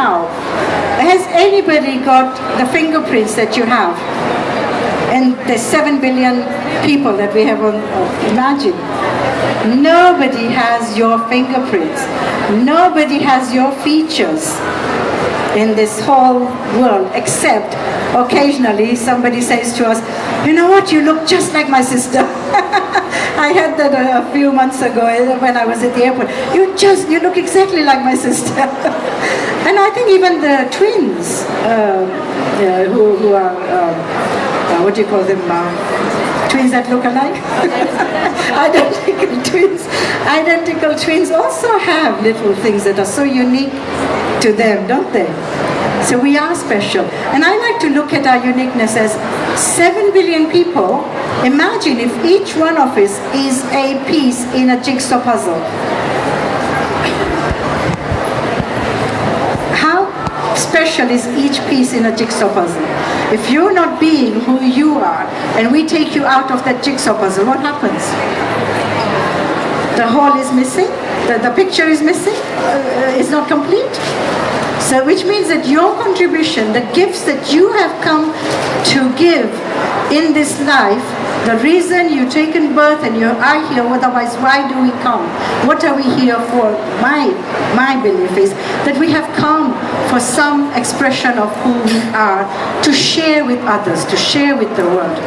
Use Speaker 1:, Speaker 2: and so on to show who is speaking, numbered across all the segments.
Speaker 1: now, has anybody got the fingerprints that you have? And there's 7 billion people that we have on, imagine. Nobody has your fingerprints. Nobody has your features in this whole world, except occasionally somebody says to us, you know what, you look just like my sister. I had that a few months ago when I was at the airport. You look exactly like my sister. And I think even the twins who are, what do you call them, twins that look alike? Identical twins also have little things that are so unique to them, don't they? So we are special. And I like to look at our uniqueness as 7 billion people. Imagine if each one of us is a piece in a jigsaw puzzle. How special is each piece in a jigsaw puzzle? If you're not being who you are, and we take you out of that jigsaw puzzle, what happens? The whole is missing, the picture is missing, it's not complete. So which means that your contribution, the gifts that you have come to give in this life, the reason you've taken birth and you are here, otherwise why do we come? What are we here for? My belief is that we have come for some expression of who we are, to share with others, to share with the world.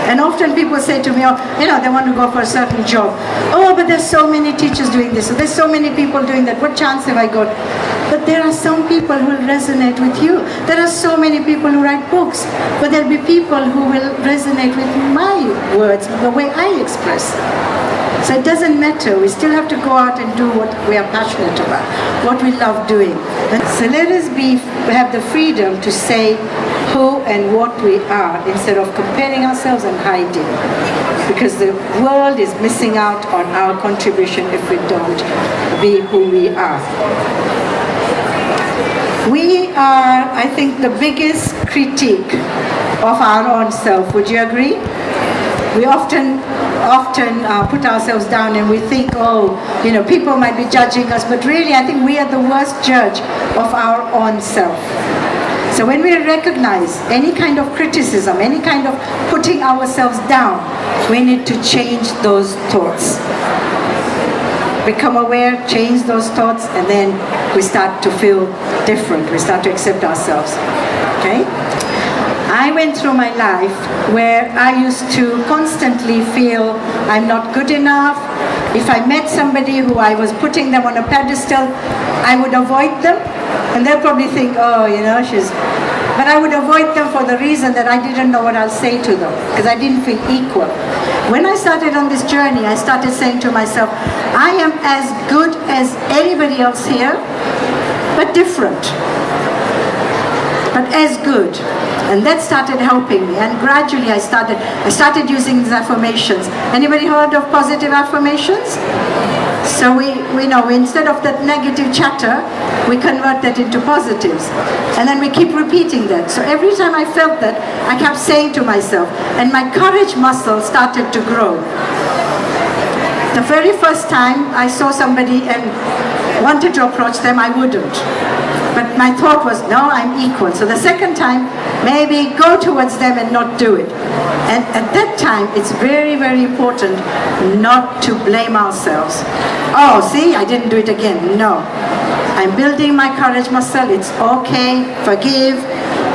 Speaker 1: And often people say to me, oh, they want to go for a certain job. Oh, but there's so many teachers doing this, or there's so many people doing that. What chance have I got? But there are some people who will resonate with you. There are so many people who write books, but there'll be people who will resonate with my words, the way I express. So it doesn't matter. We still have to go out and do what we are passionate about, what we love doing. And so let us have the freedom to say who and what we are, instead of comparing ourselves and hiding. Because the world is missing out on our contribution if we don't be who we are. We are, I think, the biggest critique of our own self. Would you agree? We often put ourselves down and we think, people might be judging us, but really I think we are the worst judge of our own self. So when we recognize any kind of criticism, any kind of putting ourselves down, we need to change those thoughts. Become aware, change those thoughts, and then we start to feel different. We start to accept ourselves. Okay? I went through my life where I used to constantly feel I'm not good enough. If I met somebody who I was putting them on a pedestal, I would avoid them. And they'll probably think, she's... But I would avoid them for the reason that I didn't know what I'll say to them, because I didn't feel equal. When I started on this journey, I started saying to myself, I am as good as anybody else here, but different. But as good. And that started helping me, and gradually I started using these affirmations. Anybody heard of positive affirmations? So we know, instead of that negative chatter, we convert that into positives. And then we keep repeating that. So every time I felt that, I kept saying to myself, and my courage muscle started to grow. The very first time I saw somebody and wanted to approach them, I wouldn't. But my thought was, no, I'm equal. So the second time, maybe go towards them and not do it. And at that time, it's very, very important not to blame ourselves. Oh, see, I didn't do it again. No. I'm building my courage muscle. It's okay. Forgive.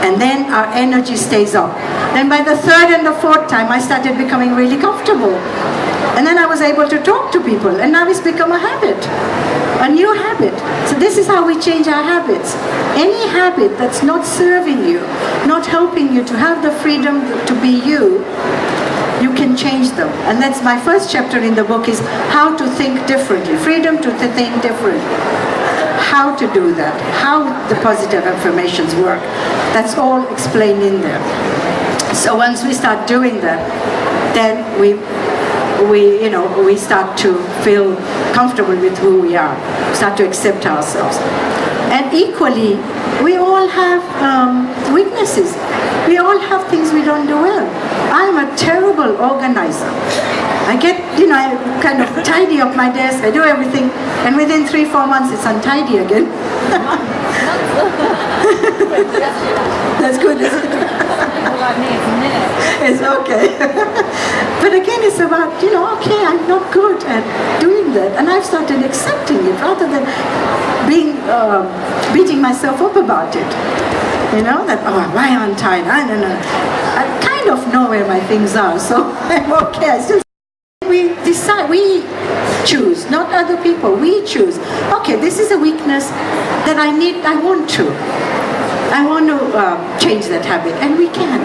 Speaker 1: And then our energy stays up. Then by the third and the fourth time, I started becoming really comfortable. And then I was able to talk to people. And now it's become a habit. A new habit. So this is how we change our habits. Any habit that's not serving you, not helping you to have the freedom to be you, you can change them. And that's my first chapter in the book, is how to think differently. Freedom to think differently. How to do that. How the positive affirmations work. That's all explained in there. So once we start doing that, then we start to feel comfortable with who we are, start to accept ourselves. And equally, we all have weaknesses. We all have things we don't do well. I'm a terrible organizer. I get, I kind of tidy up my desk, I do everything, and within 3-4 months it's untidy again. That's good, isn't it? It's okay. But again, it's about, okay, I'm not good at doing that. And I've started accepting it rather than beating myself up about it. That, why aren't I? I kind of know where my things are, so I'm okay. We decide, we choose, not other people, we choose. Okay, this is a weakness that I want to change that habit, and we can.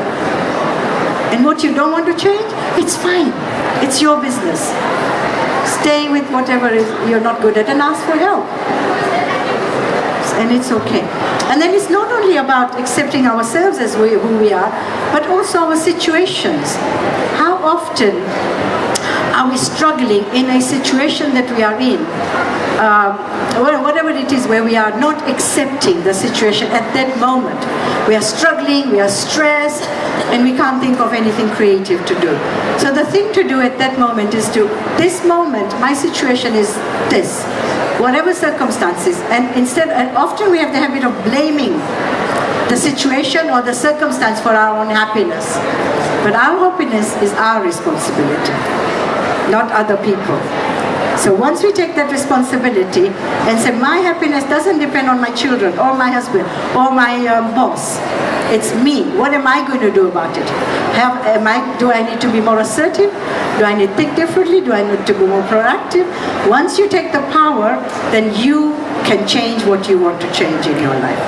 Speaker 1: And what you don't want to change, it's fine. It's your business. Stay with whatever you're not good at and ask for help. And it's okay. And then it's not only about accepting ourselves as who we are, but also our situations. How often are we struggling in a situation that we are in? Whatever it is, where we are not accepting the situation at that moment. We are struggling, we are stressed, and we can't think of anything creative to do. So the thing to do at that moment is this moment, my situation is this, whatever circumstances, and often we have the habit of blaming the situation or the circumstance for our own happiness. But our happiness is our responsibility, not other people. So once we take that responsibility and say, my happiness doesn't depend on my children or my husband or my boss, it's me. What am I going to do about it? Do I need to be more assertive? Do I need to think differently? Do I need to be more proactive? Once you take the power, then you can change what you want to change in your life.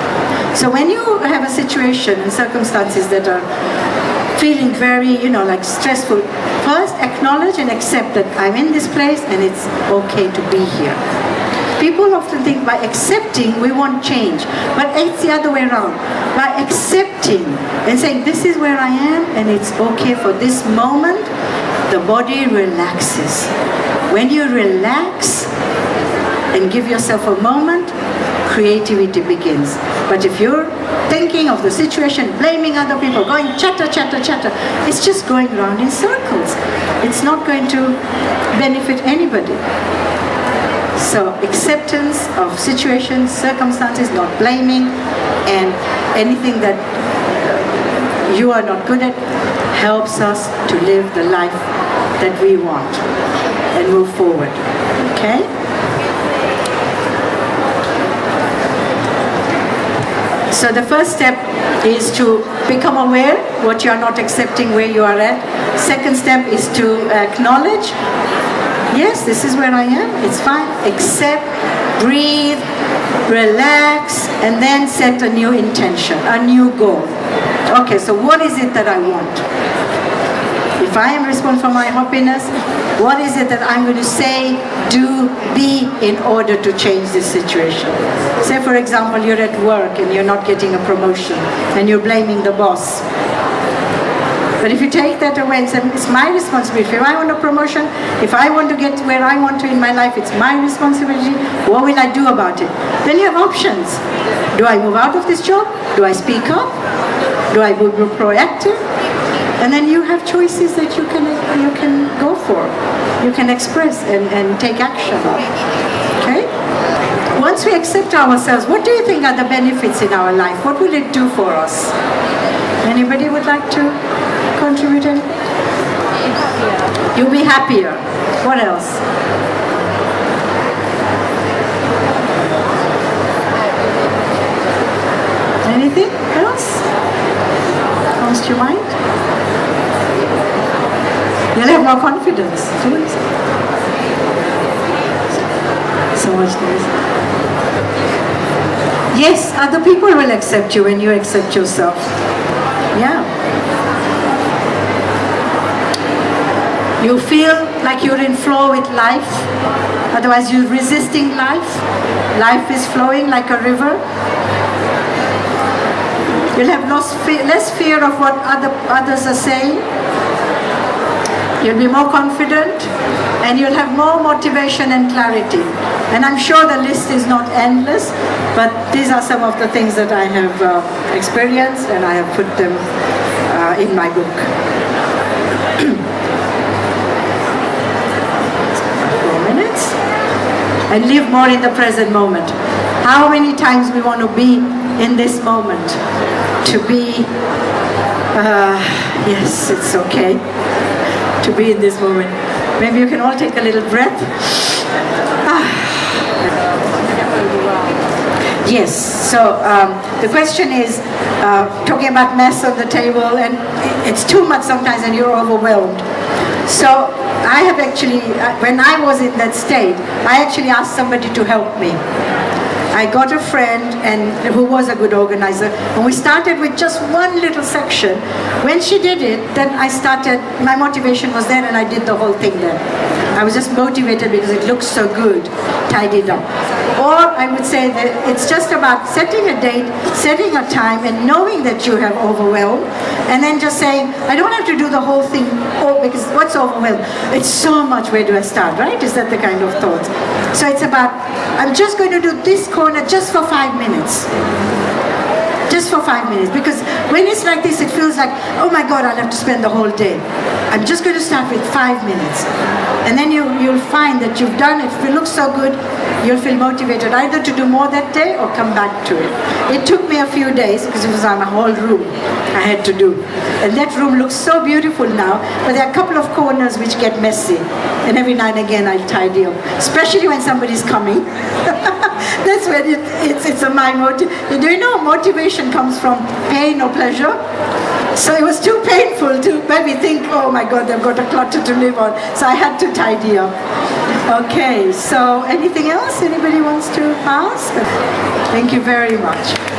Speaker 1: So when you have a situation and circumstances that are feeling very, like stressful, first acknowledge and accept that I'm in this place and it's okay to be here. People often think by accepting we want change, but it's the other way around. By accepting and saying this is where I am and it's okay for this moment, the body relaxes. When you relax and give yourself a moment, creativity begins. But if you're thinking of the situation, blaming other people, going chatter, it's just going round in circles. It's not going to benefit anybody. So acceptance of situations, circumstances, not blaming, and anything that you are not good at helps us to live the life that we want and move forward. Okay? So the first step is to become aware what you are not accepting, where you are at. Second step is to acknowledge, yes, this is where I am, it's fine. Accept, breathe, relax, and then set a new intention, a new goal. Okay, so what is it that I want? If I am responsible for my happiness, what is it that I'm going to say, do, be in order to change this situation? Say, for example, you're at work and you're not getting a promotion and you're blaming the boss. But if you take that away and say, it's my responsibility. If I want a promotion, if I want to get where I want to in my life, it's my responsibility. What will I do about it? Then you have options. Do I move out of this job? Do I speak up? Do I be proactive? And then you have choices that you can go for. You can express and take action on. Okay? Once we accept ourselves, what do you think are the benefits in our life? What will it do for us? Anybody would like to contribute anything? You'll be happier. What else? Anything else? Comes to your mind? You'll have more confidence. So much nice. Yes, other people will accept you when you accept yourself. Yeah. You feel like you're in flow with life. Otherwise you're resisting life. Life is flowing like a river. You'll have less fear of what others are saying. You'll be more confident and you'll have more motivation and clarity. And I'm sure the list is not endless, but these are some of the things that I have experienced, and I have put them in my book. and live more in the present moment. How many times we want to be in this moment? To be, yes, it's okay to be in this moment. Maybe you can all take a little breath. Yes, so the question is, talking about mess on the table, and it's too much sometimes and you're overwhelmed. So I have actually, when I was in that state, I actually asked somebody to help me. I got a friend who was a good organizer, and we started with just one little section. When she did it, then I started, my motivation was there and I did the whole thing then. I was just motivated because it looks so good, tidied up. Or I would say that it's just about setting a date, setting a time, and knowing that you have overwhelmed, and then just saying, I don't have to do the whole thing, because what's overwhelmed? It's so much, where do I start, right? Is that the kind of thought? So it's about, I'm just going to do this corner just for 5 minutes. Just for 5 minutes, because when it's like this, it feels like, oh my God, I'll have to spend the whole day. I'm just going to start with 5 minutes. And then you'll find that you've done it. If it looks so good, you'll feel motivated either to do more that day or come back to it. It took me a few days because it was on a whole room I had to do. And that room looks so beautiful now, but there are a couple of corners which get messy. And every now and again I'll tidy up, especially when somebody's coming. That's when it's a my motive. Do you know motivation comes from pain or pleasure? So it was too painful to maybe think, oh my God, they've got a clutter to live on. So I had to tidy up. Okay, so anything else anybody wants to ask? Thank you very much.